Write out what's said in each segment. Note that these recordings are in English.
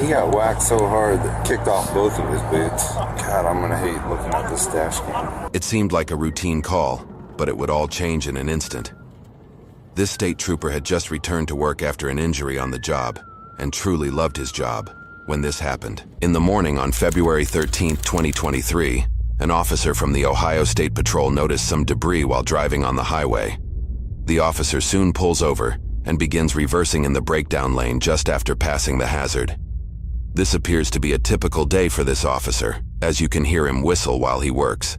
he got whacked so hard that kicked off both of his boots. God, I'm gonna hate looking at this dash cam. It seemed like a routine call, but it would all change in an instant. This state trooper had just returned to work after an injury on the job, and truly loved his job when this happened. In the morning on February 13th, 2023, an officer from the Ohio State Patrol noticed some debris while driving on the highway. The officer soon pulls over and begins reversing in the breakdown lane just after passing the hazard. This appears to be a typical day for this officer, as you can hear him whistle while he works.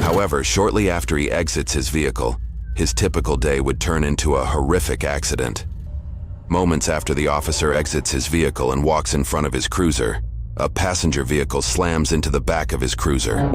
However, shortly after he exits his vehicle, his typical day would turn into a horrific accident. Moments after the officer exits his vehicle and walks in front of his cruiser, a passenger vehicle slams into the back of his cruiser.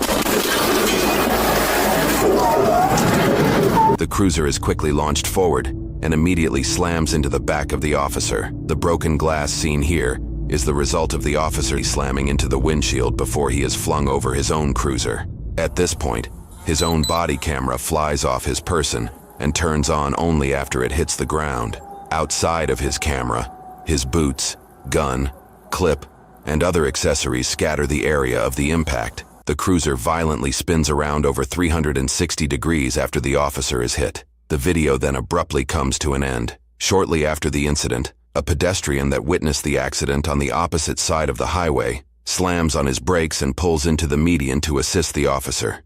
The cruiser is quickly launched forward and immediately slams into the back of the officer. The broken glass seen here is the result of the officer slamming into the windshield before he is flung over his own cruiser. At this point, his own body camera flies off his person and turns on only after it hits the ground. Outside of his camera, his boots, gun, clip, and other accessories scatter the area of the impact. The cruiser violently spins around over 360 degrees after the officer is hit. The video then abruptly comes to an end. Shortly after the incident, a pedestrian that witnessed the accident on the opposite side of the highway slams on his brakes and pulls into the median to assist the officer.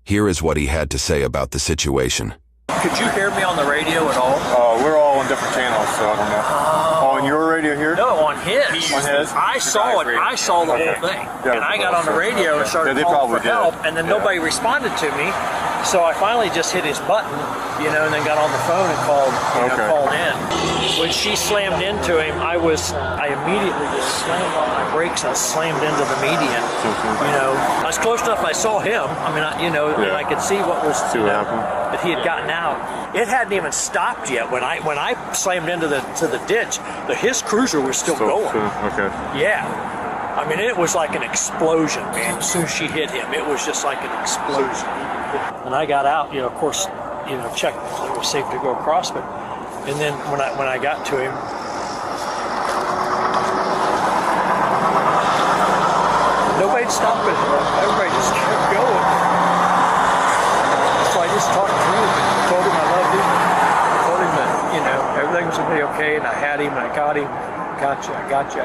Here is what he had to say about the situation. Could you hear me on the radio at all? We're all on different channels, so I don't know. On your radio here? No, on his. On his? I saw it. I saw the whole thing. Yeah, and I got on the radio and started calling for help, and then nobody responded to me. So I finally just hit his button, and then got on the phone and called in. When she slammed into him, I immediately just slammed on my brakes and slammed into the median. I was close enough. I saw him. And I could see what was that he had gotten out. It hadn't even stopped yet when I slammed into the ditch. His cruiser was still going. Okay. Yeah. It was like an explosion, man. As soon as she hit him, it was just like an explosion. And I got out, of course, checked if it was safe to go across, and then when I got to him, nobody stopped it. Everybody just kept going. So I just talked to him and told him I loved him. I told him that, everything was going to be okay, and I had him, and I got him. I got you.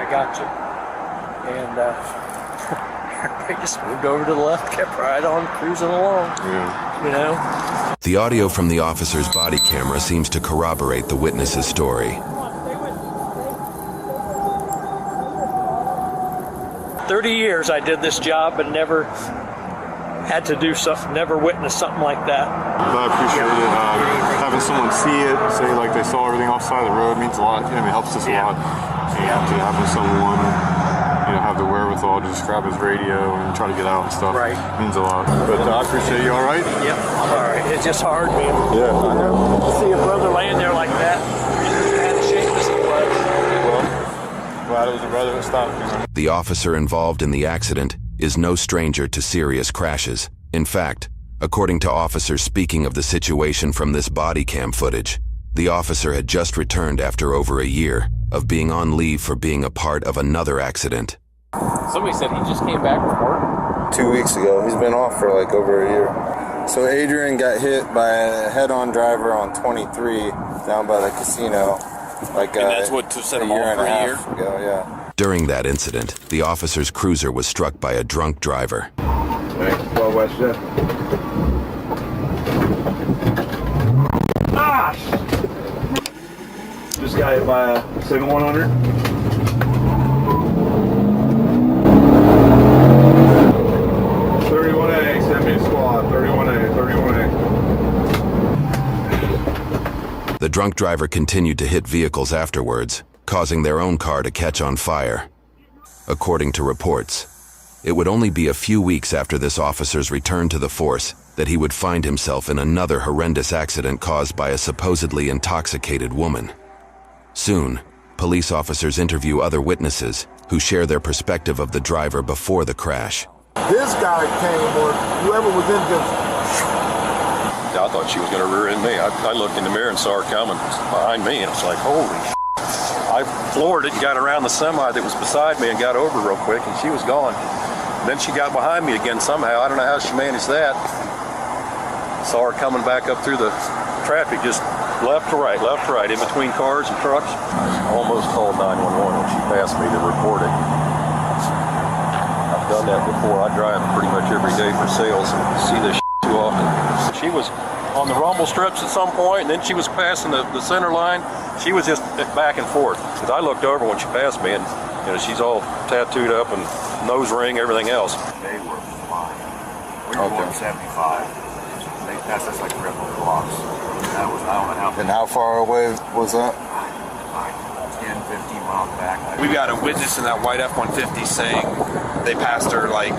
And everybody just moved over to the left, kept right on cruising along, The audio from the officer's body camera seems to corroborate the witness's story. 30 years I did this job, but never had to do something, never witnessed something like that. I appreciate it. Having someone see it, say like they saw everything off the side of the road means a lot. It helps us a lot. And having someone have the wherewithal to just grab his radio and try to get out and stuff means a lot. But I appreciate you. All right? Yep, I'm all right. It's just hard, man. Yeah, I know. To see a brother laying there like that, kind of shape as he was. Well, glad it was a brother that stopped. The officer involved in the accident is no stranger to serious crashes. In fact, according to officers speaking of the situation from this body cam footage, the officer had just returned after over a year of being on leave for being a part of another accident. Somebody said he just came back from work 2 weeks ago. He's been off for like over a year. So Adrian got hit by a head-on driver on 23 down by the casino. And that's what set him off for a year? Ago, yeah. During that incident, the officer's cruiser was struck by a drunk driver. Hey, 12 West Jet. Just got hit by a 7100. Send me a squad. 31A. The drunk driver continued to hit vehicles afterwards, causing their own car to catch on fire. According to reports, it would only be a few weeks after this officer's return to the force that he would find himself in another horrendous accident caused by a supposedly intoxicated woman. Soon, police officers interview other witnesses who share their perspective of the driver before the crash. This guy came, or whoever was in this, I thought she was going to rear end me. I looked in the mirror and saw her coming behind me, and it's like, holy shit. I floored it and got around the semi that was beside me and got over real quick, and she was gone. And then she got behind me again somehow. I don't know how she managed that. Saw her coming back up through the traffic, just left to right, in between cars and trucks. Almost called 911 when she passed me to report it. I've done that before. I drive pretty much every day for sales and see this too often. She was on the rumble strips at some point, and then she was passing the center line. She was just back and forth. Because I looked over when she passed me, and she's all tattooed up and nose ring, everything else. They were flying. We were going 75. They passed us like red blocks. That was, I don't know how. And how far away was that? 10, 15 miles back. We've got a witness in that white F-150 saying they passed her like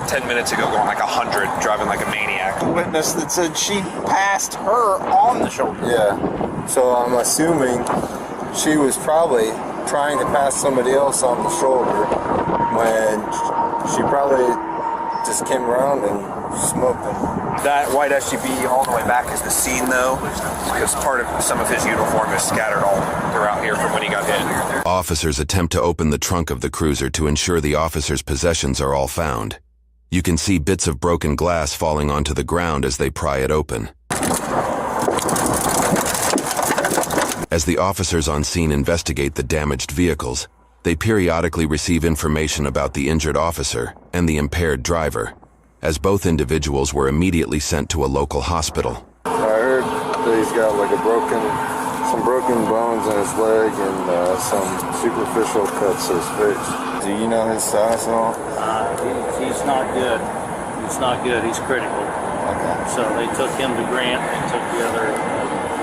10 minutes ago going like 100, driving like a maniac. A witness that said she passed her on the shoulder. Yeah. So I'm assuming she was probably trying to pass somebody else on the shoulder when she probably just came around and smoked them. That white SUV all the way back is the scene though, because part of some of his uniform is scattered all throughout here from when he got hit. Officers attempt to open the trunk of the cruiser to ensure the officer's possessions are all found. You can see bits of broken glass falling onto the ground as they pry it open. As the officers on scene investigate the damaged vehicles, they periodically receive information about the injured officer and the impaired driver, as both individuals were immediately sent to a local hospital. I heard that he's got like some broken bones in his leg and some superficial cuts to his face. Do you know his status at all? He's not good. He's not good. He's critical. Okay. So they took him to Grant. They took the other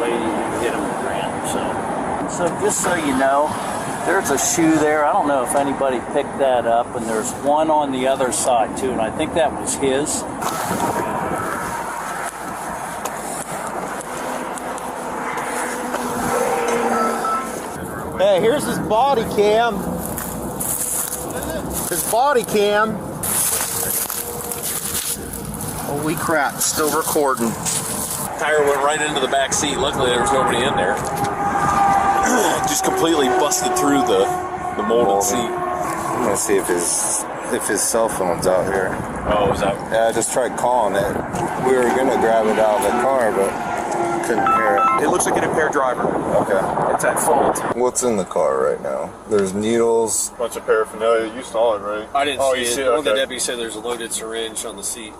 lady who hit him to Grant. So just so you know, there's a shoe there. I don't know if anybody picked that up, and there's one on the other side too, and I think that was his. Hey, here's his body cam. His body cam. Holy crap, still recording. Tire went right into the back seat. Luckily, there was nobody in there. Just completely busted through the molded seat. I'm gonna see if his cell phone's out here. Oh, is that? Yeah, I just tried calling it. We were gonna grab it out of the car, but couldn't hear it. It looks like an impaired driver. Okay. It's at fault. What's in the car right now? There's needles. Bunch of paraphernalia. You saw it, right? I didn't see it. Okay. One of the deputies said there's a loaded syringe on the seat.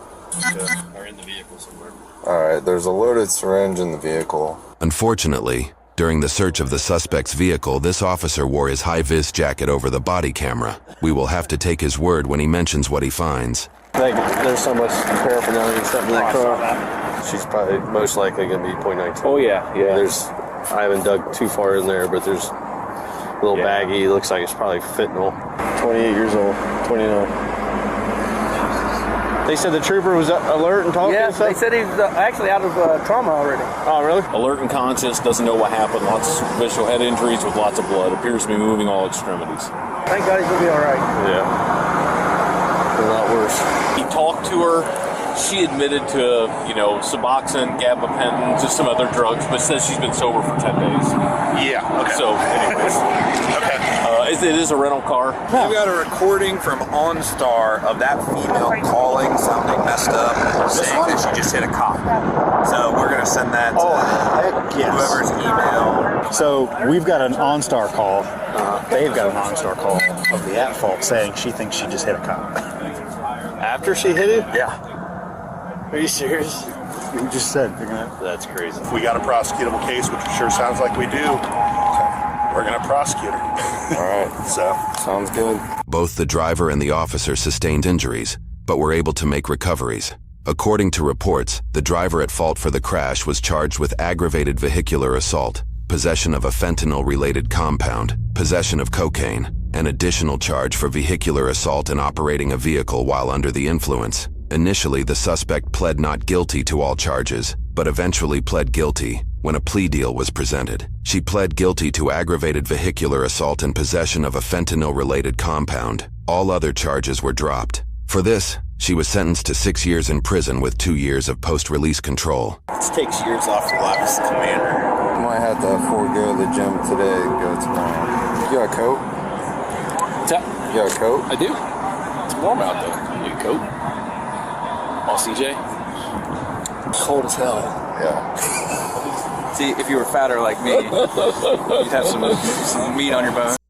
Or in the vehicle somewhere. Alright, there's a loaded syringe in the vehicle. Unfortunately, during the search of the suspect's vehicle, this officer wore his high-vis jacket over the body camera. We will have to take his word when he mentions what he finds. There's so much paraphernalia and stuff in that car. She's probably most likely going to be .19. Oh, yeah. I haven't dug too far in there, but there's a little baggie. Looks like it's probably fentanyl. 28 years old, 29. They said the trooper was alert and talking and stuff? They said he was actually out of trauma already. Oh, really? Alert and conscious, doesn't know what happened. Lots of superficial head injuries with lots of blood. Appears to be moving all extremities. Thank God he's going to be all right. Yeah. A lot worse. He talked to her. She admitted to, Suboxone, gabapentin, just some other drugs, but says she's been sober for 10 days. Yeah. Okay. So, anyways. Okay. It is a rental car. We got a recording from OnStar of that female calling, sounding messed up, saying that she just hit a cop. So we're gonna send that to whoever's email. So we've got an OnStar call. They've got an OnStar call of the at fault saying she thinks she just hit a cop. After she hit it? Yeah. Are you serious? You just said they're gonna. That's crazy. If we got a prosecutable case, which it sure sounds like we do, we're going to prosecute her. All right. So sounds good. Both the driver and the officer sustained injuries, but were able to make recoveries. According to reports, the driver at fault for the crash was charged with aggravated vehicular assault, possession of a fentanyl-related compound, possession of cocaine, an additional charge for vehicular assault and operating a vehicle while under the influence. Initially, the suspect pled not guilty to all charges, but eventually pled guilty when a plea deal was presented. She pled guilty to aggravated vehicular assault and possession of a fentanyl-related compound. All other charges were dropped. For this, She was sentenced to 6 years in prison with 2 years of post-release control. This takes years off your life as a commander. I might have to forego the gym today and go tomorrow. You got a coat? What's that? You got a coat? I do. It's warm out though. You need a coat? All CJ? Cold as hell. Yeah. See, if you were fatter like me, you'd have some meat on your bones.